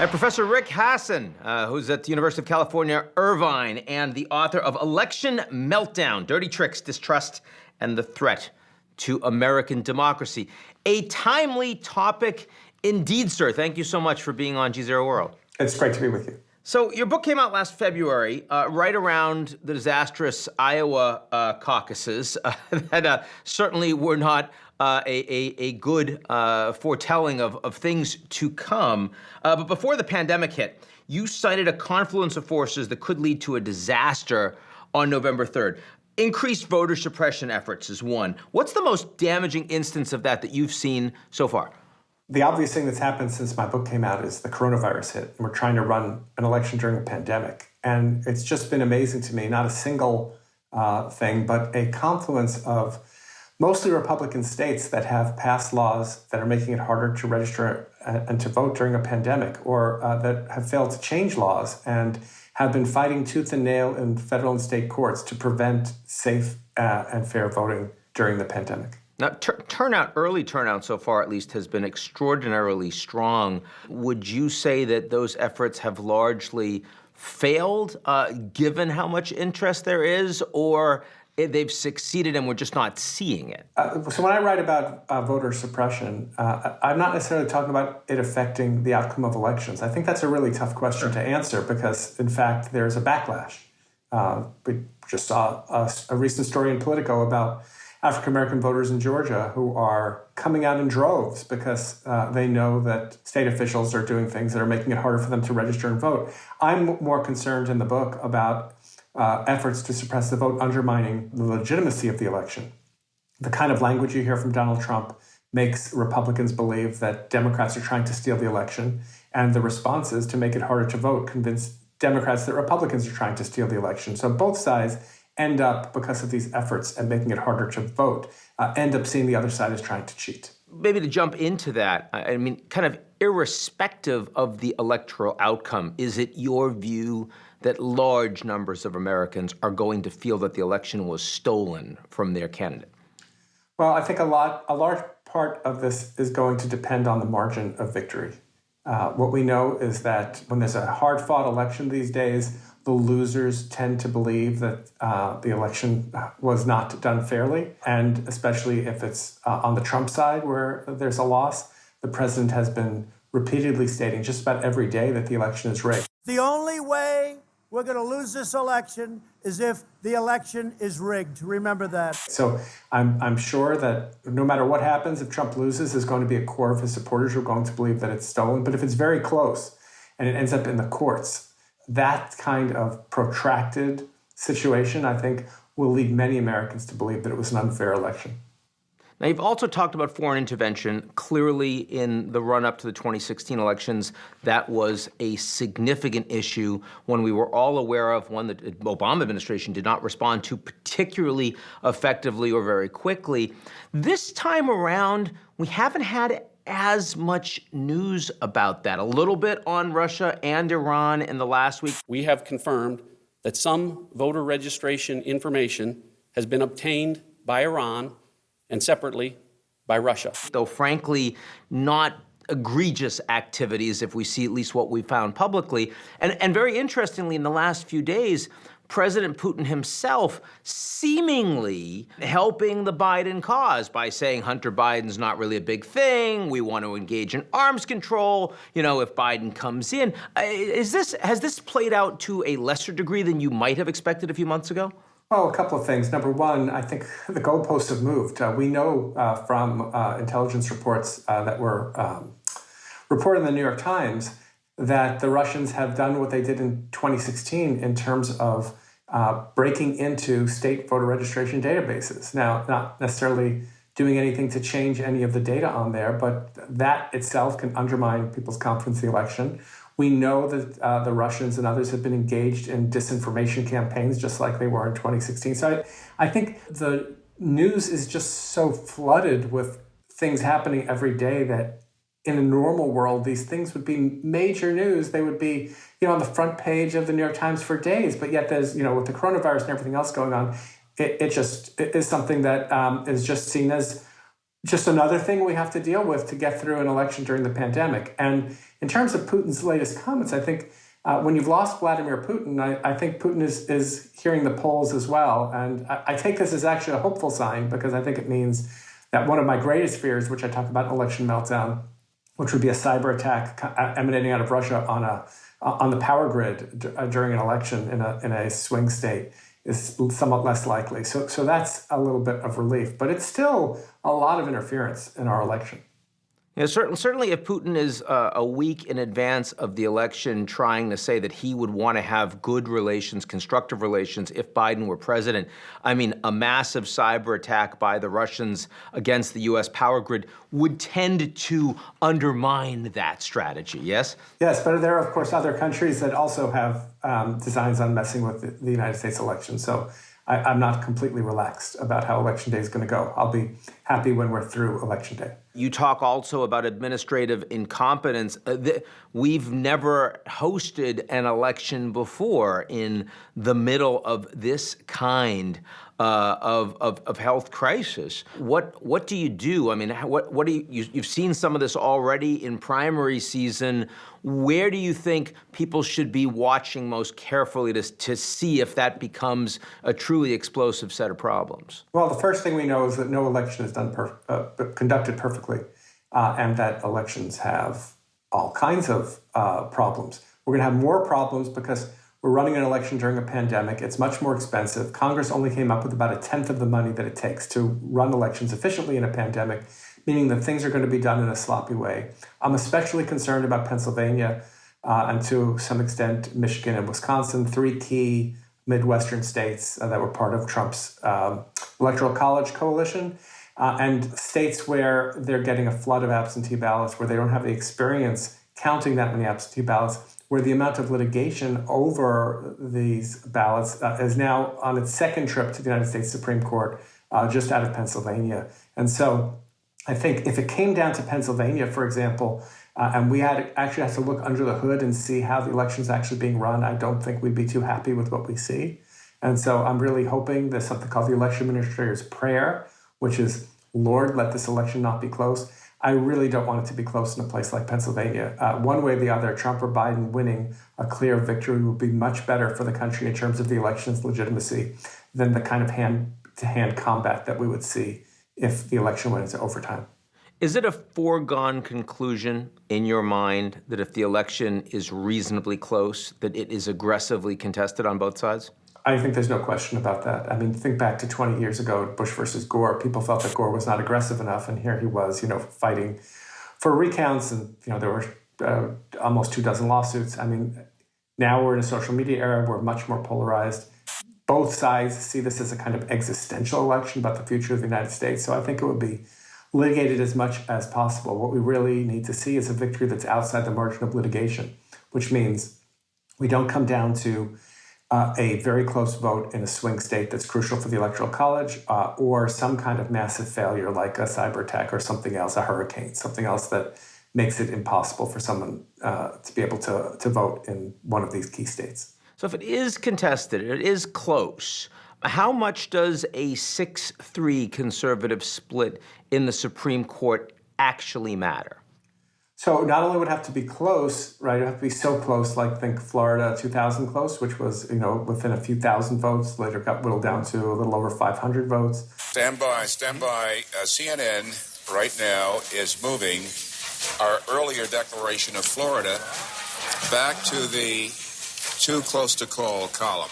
Professor Rick Hasen, who's at the University of California, Irvine, and the author of Election Meltdown, Dirty Tricks, Distrust, and the Threat to American Democracy. A timely topic indeed, sir. Thank you so much for being on GZERO World. It's great to be with you. So your book came out last February, right around the disastrous Iowa caucuses that certainly were not a good foretelling of things to come. But before the pandemic hit, you cited a confluence of forces that could lead to a disaster on November 3rd. Increased voter suppression efforts is one. What's the most damaging instance of that you've seen so far? The obvious thing that's happened since my book came out is the coronavirus hit. And we're trying to run an election during a pandemic. And it's just been amazing to me, not a single thing, but a confluence of mostly Republican states that have passed laws that are making it harder to register and to vote during a pandemic, or that have failed to change laws and have been fighting tooth and nail in federal and state courts to prevent safe and fair voting during the pandemic. Now, early turnout so far at least, has been extraordinarily strong. Would you say that those efforts have largely failed, given how much interest there is, or they've succeeded and we're just not seeing it? So when I write about voter suppression, I'm not necessarily talking about it affecting the outcome of elections. I think that's a really tough question to answer because, in fact, there's a backlash. We just saw a recent story in Politico about African-American voters in Georgia who are coming out in droves because they know that state officials are doing things that are making it harder for them to register and vote. I'm more concerned in the book about efforts to suppress the vote undermining the legitimacy of the election. The kind of language you hear from Donald Trump makes Republicans believe that Democrats are trying to steal the election, and the responses to make it harder to vote convince Democrats that Republicans are trying to steal the election. So both sides end up, because of these efforts and making it harder to vote, end up seeing the other side as trying to cheat. Maybe to jump into that, I mean, kind of irrespective of the electoral outcome, is it your view that large numbers of Americans are going to feel that the election was stolen from their candidate? Well, I think a large part of this is going to depend on the margin of victory. What we know is that when there's a hard-fought election these days, the losers tend to believe that the election was not done fairly, and especially if it's on the Trump side where there's a loss. The president has been repeatedly stating just about every day that the election is rigged. The only way we're going to lose this election is if the election is rigged. Remember that. So I'm sure that no matter what happens, if Trump loses, there's going to be a core of his supporters who are going to believe that it's stolen. But if it's very close and it ends up in the courts, that kind of protracted situation, I think, will lead many Americans to believe that it was an unfair election. Now, you've also talked about foreign intervention. Clearly, in the run-up to the 2016 elections, that was a significant issue, one we were all aware of, one that the Obama administration did not respond to particularly effectively or very quickly. This time around, we haven't had as much news about that. A little bit on Russia and Iran in the last week. We have confirmed that some voter registration information has been obtained by Iran and separately by Russia. Though frankly, not egregious activities if we see at least what we found publicly. And very interestingly, in the last few days, President Putin himself seemingly helping the Biden cause by saying Hunter Biden's not really a big thing. We want to engage in arms control, if Biden comes in. Has this played out to a lesser degree than you might have expected a few months ago? Well, a couple of things. Number one, I think the goalposts have moved. We know from intelligence reports that were reported in the New York Times that the Russians have done what they did in 2016 in terms of breaking into state voter registration databases. Now, not necessarily doing anything to change any of the data on there, but that itself can undermine people's confidence in the election. We know that the Russians and others have been engaged in disinformation campaigns just like they were in 2016. So I think the news is just so flooded with things happening every day that in a normal world, these things would be major news. They would be, on the front page of the New York Times for days. But yet there's, with the coronavirus and everything else going on, it is something that is just seen as just another thing we have to deal with to get through an election during the pandemic. And in terms of Putin's latest comments, I think when you've lost Vladimir Putin, I think Putin is hearing the polls as well. And I take this as actually a hopeful sign, because I think it means that one of my greatest fears, which I talk about in Election Meltdown, which would be a cyber attack emanating out of Russia on the power grid during an election in a swing state, is somewhat less likely. So that's a little bit of relief. But it's still a lot of interference in our election. Yeah, certainly if Putin is a week in advance of the election trying to say that he would want to have good relations, constructive relations, if Biden were president, I mean, a massive cyber attack by the Russians against the U.S. power grid would tend to undermine that strategy, yes? Yes, but there are, of course, other countries that also have designs on messing with the United States election. So I'm not completely relaxed about how Election Day is going to go. I'll be happy when we're through Election Day. You talk also about administrative incompetence. We've never hosted an election before in the middle of this kind of health crisis. What do you do? I mean, what do you've seen some of this already in primary season. Where do you think people should be watching most carefully to see if that becomes a truly explosive set of problems? Well, the first thing we know is that no election is conducted perfectly, and that elections have all kinds of problems. We're going to have more problems because we're running an election during a pandemic. It's much more expensive. Congress only came up with about 1/10 of the money that it takes to run elections efficiently in a pandemic, meaning that things are going to be done in a sloppy way. I'm especially concerned about Pennsylvania and to some extent Michigan and Wisconsin, 3 key Midwestern states that were part of Trump's Electoral College coalition, and states where they're getting a flood of absentee ballots, where they don't have the experience counting that many absentee ballots, where the amount of litigation over these ballots is now on its second trip to the United States Supreme Court, just out of Pennsylvania. And so I think if it came down to Pennsylvania, for example, and we actually had to look under the hood and see how the election's actually being run, I don't think we'd be too happy with what we see. And so I'm really hoping there's something called the election administrator's prayer, which is, Lord, let this election not be close. I really don't want it to be close in a place like Pennsylvania. One way or the other, Trump or Biden winning a clear victory would be much better for the country in terms of the election's legitimacy than the kind of hand-to-hand combat that we would see if the election went into overtime. Is it a foregone conclusion in your mind that if the election is reasonably close, that it is aggressively contested on both sides? I think there's no question about that. I mean, think back to 20 years ago, Bush versus Gore. People felt that Gore was not aggressive enough, and here he was, fighting for recounts, and there were almost 24 lawsuits. I mean, now we're in a social media era. We're much more polarized. Both sides see this as a kind of existential election about the future of the United States. So I think it would be litigated as much as possible. What we really need to see is a victory that's outside the margin of litigation, which means we don't come down to a very close vote in a swing state that's crucial for the Electoral College, or some kind of massive failure like a cyber attack or something else, a hurricane, something else that makes it impossible for someone to be able to vote in one of these key states. So if it is contested, it is close, how much does a 6-3 conservative split in the Supreme Court actually matter? So not only would it have to be close, right? It would have to be so close, like think Florida 2000 close, which was, within a few thousand votes, later got whittled down to a little over 500 votes. Stand by. CNN right now is moving our earlier declaration of Florida back to the too close to call column.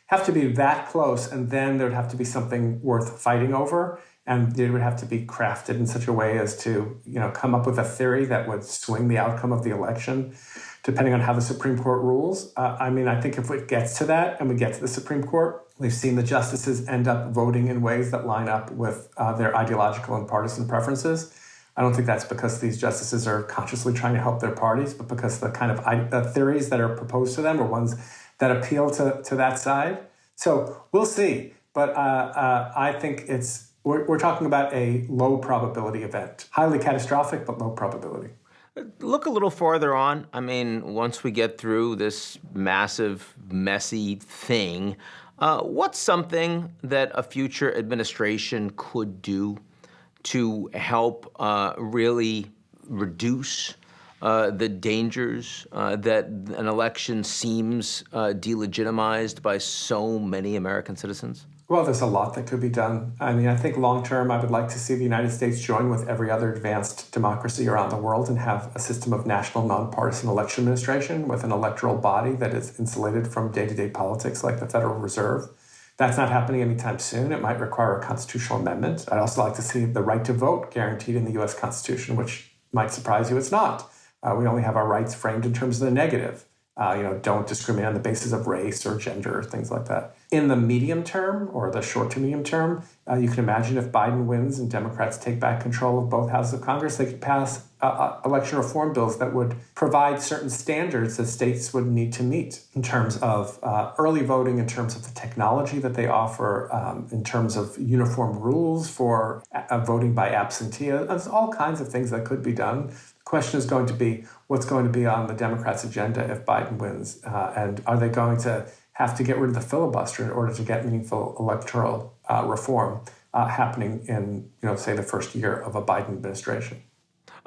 Have to be that close, and then there would have to be something worth fighting over. And it would have to be crafted in such a way as to, come up with a theory that would swing the outcome of the election, depending on how the Supreme Court rules. I think if it gets to that and we get to the Supreme Court, we've seen the justices end up voting in ways that line up with their ideological and partisan preferences. I don't think that's because these justices are consciously trying to help their parties, but because the kind of theories that are proposed to them are ones that appeal to that side. So we'll see. But I think we're talking about a low probability event. Highly catastrophic, but low probability. Look a little farther on. Once we get through this massive, messy thing, what's something that a future administration could do to help really reduce the dangers that an election seems delegitimized by so many American citizens? Well, there's a lot that could be done. I mean, I think long term, I would like to see the United States join with every other advanced democracy around the world and have a system of national nonpartisan election administration with an electoral body that is insulated from day-to-day politics like the Federal Reserve. That's not happening anytime soon. It might require a constitutional amendment. I'd also like to see the right to vote guaranteed in the U.S. Constitution, which might surprise you. It's not. We only have our rights framed in terms of the negative. Don't discriminate on the basis of race or gender or things like that. In the medium term or the short to medium term, you can imagine if Biden wins and Democrats take back control of both houses of Congress, they could pass election reform bills that would provide certain standards that states would need to meet in terms of early voting, in terms of the technology that they offer, in terms of uniform rules for voting by absentee. There's all kinds of things that could be done. The question is going to be what's going to be on the Democrats' agenda if Biden wins, and are they going to have to get rid of the filibuster in order to get meaningful electoral reform happening in, say, the first year of a Biden administration?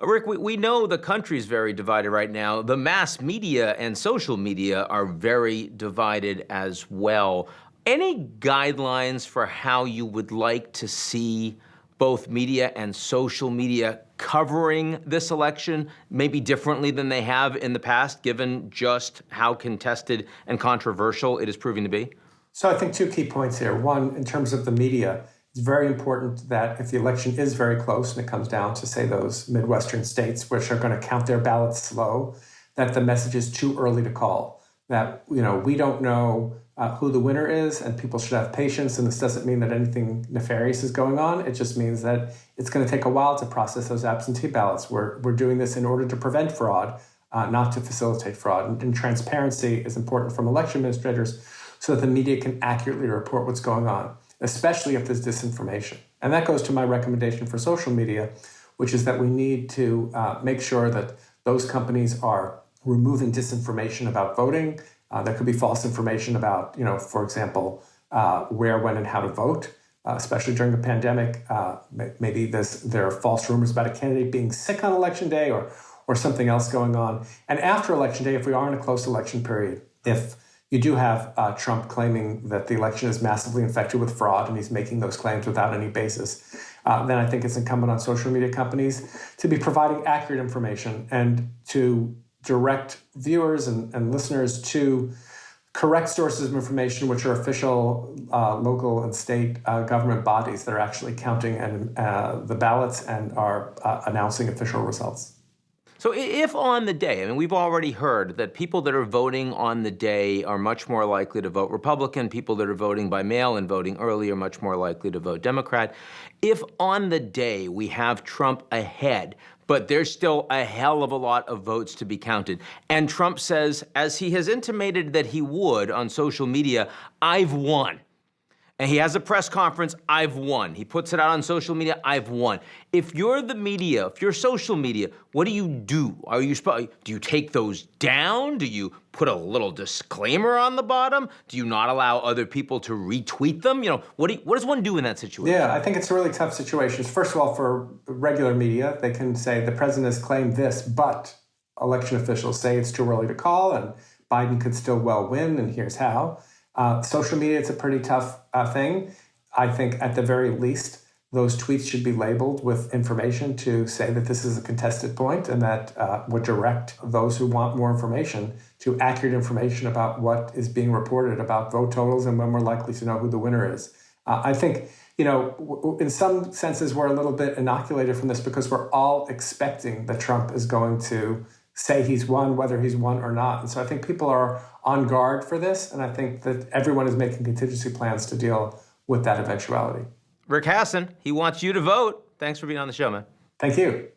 Rick, we know the country's very divided right now. The mass media and social media are very divided as well. Any guidelines for how you would like to see both media and social media covering this election, maybe differently than they have in the past, given just how contested and controversial it is proving to be? So I think two key points here. One, in terms of the media, it's very important that if the election is very close and it comes down to, say, those Midwestern states, which are going to count their ballots slow, that the message is too early to call. That, we don't know who the winner is, and people should have patience. And this doesn't mean that anything nefarious is going on. It just means that it's going to take a while to process those absentee ballots. We're doing this in order to prevent fraud, not to facilitate fraud. And transparency is important from election administrators so that the media can accurately report what's going on, especially if there's disinformation. And that goes to my recommendation for social media, which is that we need to make sure that those companies are removing disinformation about voting. There could be false information about, for example, where, when, and how to vote, especially during the pandemic. Maybe there are false rumors about a candidate being sick on election day or something else going on. And after election day, if we are in a close election period, if you do have Trump claiming that the election is massively infected with fraud and he's making those claims without any basis, then I think it's incumbent on social media companies to be providing accurate information and to direct viewers and listeners to correct sources of information, which are official local and state government bodies that are actually counting the ballots and are announcing official results. So if on the day, we've already heard that people that are voting on the day are much more likely to vote Republican, people that are voting by mail and voting early are much more likely to vote Democrat. If on the day we have Trump ahead, but there's still a hell of a lot of votes to be counted, and Trump says, as he has intimated that he would on social media, I've won. And he has a press conference, I've won. He puts it out on social media, I've won. If you're the media, if you're social media, what do you do? Do you take those down? Do you put a little disclaimer on the bottom? Do you not allow other people to retweet them? What does one do in that situation? Yeah, I think it's a really tough situation. First of all, for regular media, they can say the president has claimed this, but election officials say it's too early to call and Biden could still well win, and here's how. Social media, it's a pretty tough thing. I think at the very least, those tweets should be labeled with information to say that this is a contested point and that would direct those who want more information to accurate information about what is being reported about vote totals and when we're likely to know who the winner is. I think, in some senses, we're a little bit inoculated from this because we're all expecting that Trump is going to say he's won, whether he's won or not. And so I think people are on guard for this, and I think that everyone is making contingency plans to deal with that eventuality. Rick Hasen, he wants you to vote. Thanks for being on the show, man. Thank you.